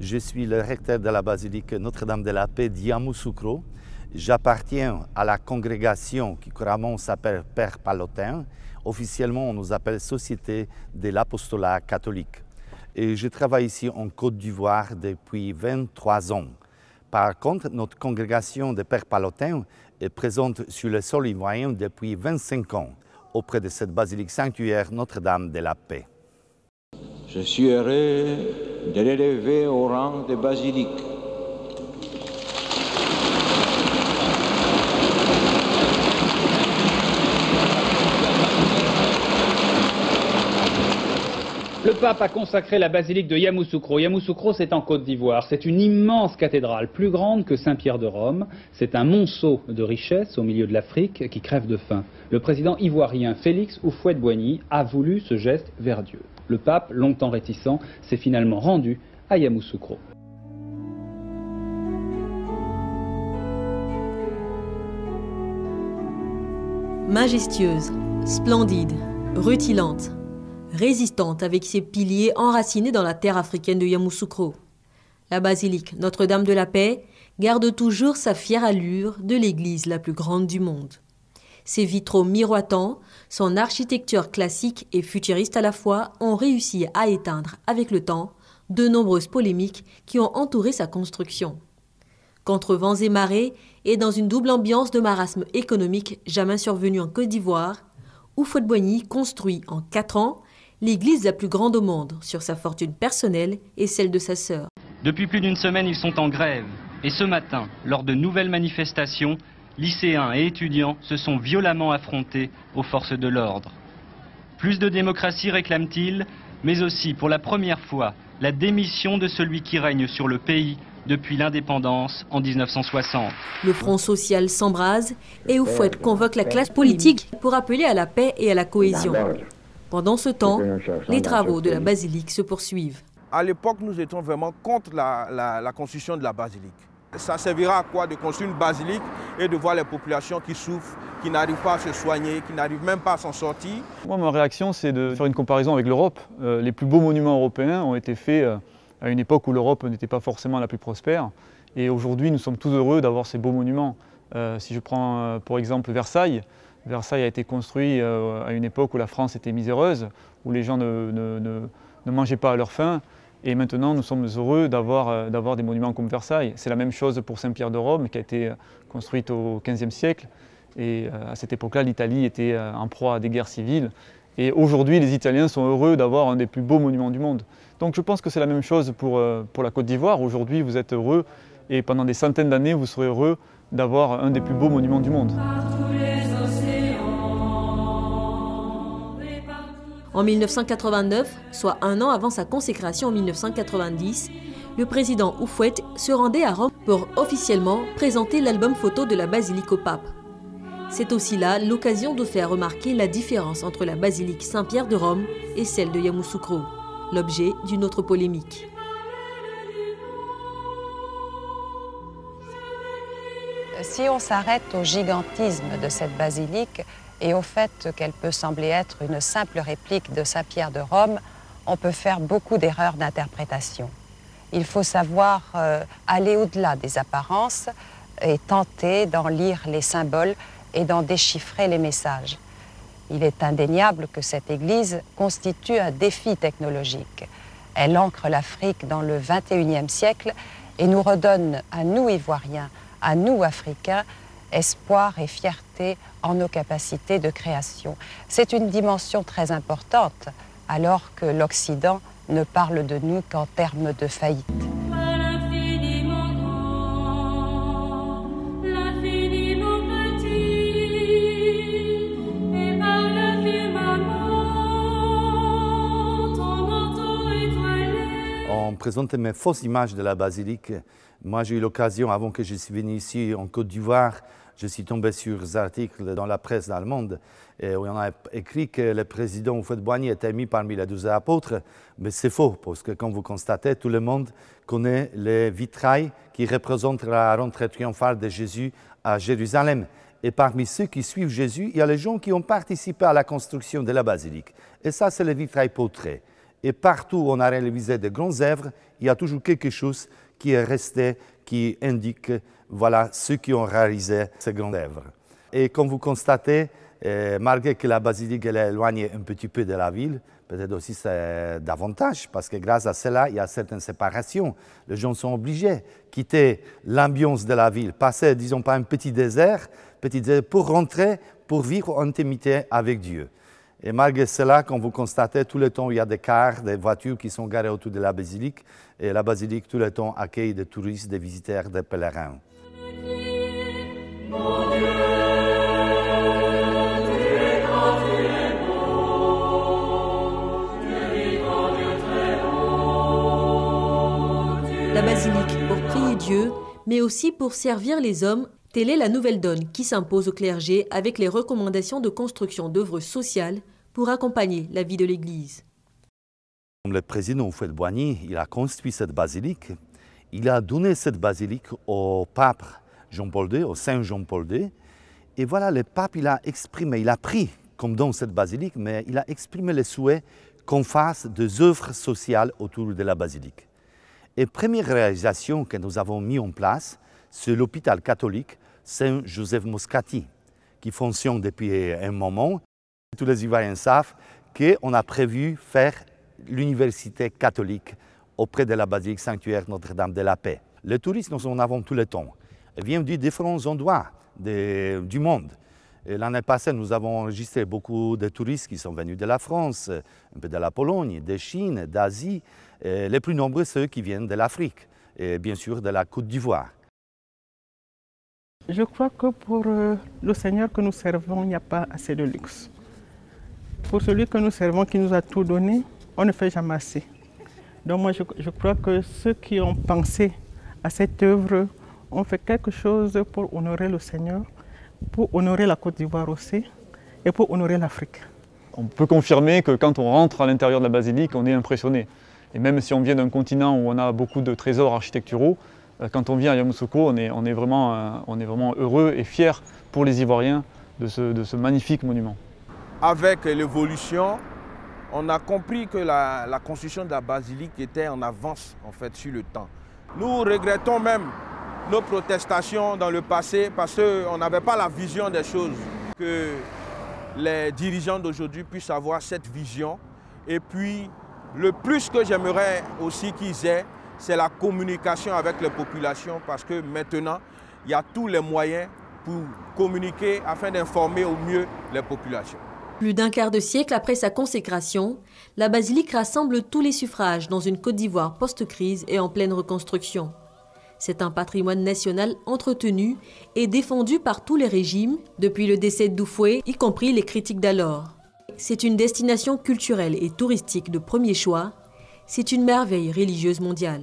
Je suis le recteur de la basilique Notre-Dame de la Paix d'Yamoussoukro. J'appartiens à la congrégation qui couramment s'appelle Père Palotin. Officiellement, on nous appelle Société de l'Apostolat catholique. Et je travaille ici en Côte d'Ivoire depuis 23 ans. Par contre, notre congrégation de Père Palotin est présente sur le sol ivoirien depuis 25 ans, auprès de cette basilique sanctuaire Notre-Dame de la Paix. Je suis heureux de l'élever au rang de basilique. Le pape a consacré la basilique de Yamoussoukro. Yamoussoukro, c'est en Côte d'Ivoire. C'est une immense cathédrale, plus grande que Saint-Pierre de Rome. C'est un monceau de richesse au milieu de l'Afrique qui crève de faim. Le président ivoirien Félix Houphouët-Boigny a voulu ce geste vers Dieu. Le pape, longtemps réticent, s'est finalement rendu à Yamoussoukro. Majestueuse, splendide, rutilante, résistante avec ses piliers enracinés dans la terre africaine de Yamoussoukro. La basilique Notre-Dame de la Paix garde toujours sa fière allure de l'église la plus grande du monde. Ses vitraux miroitants, son architecture classique et futuriste à la fois ont réussi à éteindre avec le temps de nombreuses polémiques qui ont entouré sa construction. Contre vents et marées et dans une double ambiance de marasme économique jamais survenue en Côte d'Ivoire, Houphouët-Boigny construit en 4 ans l'église la plus grande au monde sur sa fortune personnelle et celle de sa sœur. Depuis plus d'une semaine, ils sont en grève. Et ce matin, lors de nouvelles manifestations, lycéens et étudiants se sont violemment affrontés aux forces de l'ordre. Plus de démocratie réclament-ils, mais aussi pour la première fois, la démission de celui qui règne sur le pays depuis l'indépendance en 1960. Le Front social s'embrase et Houphouët convoque la classe politique pour appeler à la paix et à la cohésion. Pendant ce temps, les travaux de la basilique se poursuivent. À l'époque, nous étions vraiment contre la construction de la basilique. Ça servira à quoi de construire une basilique et de voir les populations qui souffrent, qui n'arrivent pas à se soigner, qui n'arrivent même pas à s'en sortir? Moi, ma réaction, c'est de faire une comparaison avec l'Europe. Les plus beaux monuments européens ont été faits à une époque où l'Europe n'était pas forcément la plus prospère. Et aujourd'hui, nous sommes tous heureux d'avoir ces beaux monuments. Si je prends pour exemple Versailles, Versailles a été construit à une époque où la France était miséreuse, où les gens ne mangeaient pas à leur faim. Et maintenant, nous sommes heureux d'avoir des monuments comme Versailles. C'est la même chose pour Saint-Pierre de Rome, qui a été construite au XVe siècle. Et à cette époque-là, l'Italie était en proie à des guerres civiles. Et aujourd'hui, les Italiens sont heureux d'avoir un des plus beaux monuments du monde. Donc je pense que c'est la même chose pour la Côte d'Ivoire. Aujourd'hui, vous êtes heureux et pendant des centaines d'années, vous serez heureux d'avoir un des plus beaux monuments du monde. En 1989, soit un an avant sa consécration en 1990, le président Houphouët se rendait à Rome pour officiellement présenter l'album photo de la basilique au pape. C'est aussi là l'occasion de faire remarquer la différence entre la basilique Saint-Pierre de Rome et celle de Yamoussoukro, l'objet d'une autre polémique. Si on s'arrête au gigantisme de cette basilique et au fait qu'elle peut sembler être une simple réplique de Saint-Pierre de Rome, on peut faire beaucoup d'erreurs d'interprétation. Il faut savoir aller au-delà des apparences et tenter d'en lire les symboles et d'en déchiffrer les messages. Il est indéniable que cette église constitue un défi technologique. Elle ancre l'Afrique dans le XXIe siècle et nous redonne à nous Ivoiriens, à nous Africains, espoir et fierté en nos capacités de création. C'est une dimension très importante, alors que l'Occident ne parle de nous qu'en termes de faillite. On présente mes fausses images de la basilique. Moi, j'ai eu l'occasion, avant que je suis venu ici en Côte d'Ivoire, je suis tombé sur des articles dans la presse allemande où on a écrit que le président Houphouët-Boigny était mis parmi les 12 apôtres. Mais c'est faux, parce que comme vous constatez, tout le monde connaît les vitrails qui représentent la rentrée triomphale de Jésus à Jérusalem. Et parmi ceux qui suivent Jésus, il y a les gens qui ont participé à la construction de la basilique. Et ça, c'est le vitrail portrait. Et partout où on a réalisé de grandes œuvres, il y a toujours quelque chose qui est resté, qui indique voilà, ceux qui ont réalisé ces grandes œuvres. Et comme vous constatez, malgré que la basilique elle est éloignée un petit peu de la ville, peut-être aussi c'est davantage, parce que grâce à cela, il y a certaines séparations. Les gens sont obligés de quitter l'ambiance de la ville, passer, disons, par un petit désert pour rentrer, pour vivre en intimité avec Dieu. Et malgré cela, comme vous constatez, tout le temps, il y a des cars, des voitures qui sont garées autour de la basilique. Et la basilique, tout le temps, accueille des touristes, des visiteurs, des pèlerins. La basilique pour prier Dieu, mais aussi pour servir les hommes. Telle est la nouvelle donne qui s'impose au clergé avec les recommandations de construction d'œuvres sociales pour accompagner la vie de l'Église. Le président Houphouët-Boigny, il a construit cette basilique. Il a donné cette basilique au pape Jean-Paul II, au Saint Jean-Paul II. Et voilà, le pape, il a exprimé, il a pris comme don cette basilique, mais il a exprimé le souhait qu'on fasse des œuvres sociales autour de la basilique. Et première réalisation que nous avons mis en place, c'est l'hôpital catholique Saint-Joseph Moscati, qui fonctionne depuis un moment. Tous les Ivoiriens savent qu'on a prévu faire l'université catholique auprès de la basilique sanctuaire Notre-Dame de la Paix. Les touristes, nous en avons tout le temps. Ils viennent de différents endroits du monde. L'année passée, nous avons enregistré beaucoup de touristes qui sont venus de la France, un peu de la Pologne, de Chine, d'Asie. Les plus nombreux, ceux qui viennent de l'Afrique et bien sûr de la Côte d'Ivoire. Je crois que pour le Seigneur que nous servons, il n'y a pas assez de luxe. Pour celui que nous servons, qui nous a tout donné, on ne fait jamais assez. Donc moi, je crois que ceux qui ont pensé à cette œuvre ont fait quelque chose pour honorer le Seigneur, pour honorer la Côte d'Ivoire aussi, et pour honorer l'Afrique. On peut confirmer que quand on rentre à l'intérieur de la basilique, on est impressionné. Et même si on vient d'un continent où on a beaucoup de trésors architecturaux, quand on vient à Yamoussoukro, on est vraiment heureux et fiers pour les Ivoiriens de ce magnifique monument. Avec l'évolution, on a compris que la construction de la basilique était en avance en fait, sur le temps. Nous regrettons même nos protestations dans le passé parce qu'on n'avait pas la vision des choses. Que les dirigeants d'aujourd'hui puissent avoir cette vision. Et puis, le plus que j'aimerais aussi qu'ils aient, c'est la communication avec les populations parce que maintenant, il y a tous les moyens pour communiquer afin d'informer au mieux les populations. Plus d'un quart de siècle après sa consécration, la basilique rassemble tous les suffrages dans une Côte d'Ivoire post-crise et en pleine reconstruction. C'est un patrimoine national entretenu et défendu par tous les régimes, depuis le décès d'Houphouët, y compris les critiques d'alors. C'est une destination culturelle et touristique de premier choix. C'est une merveille religieuse mondiale.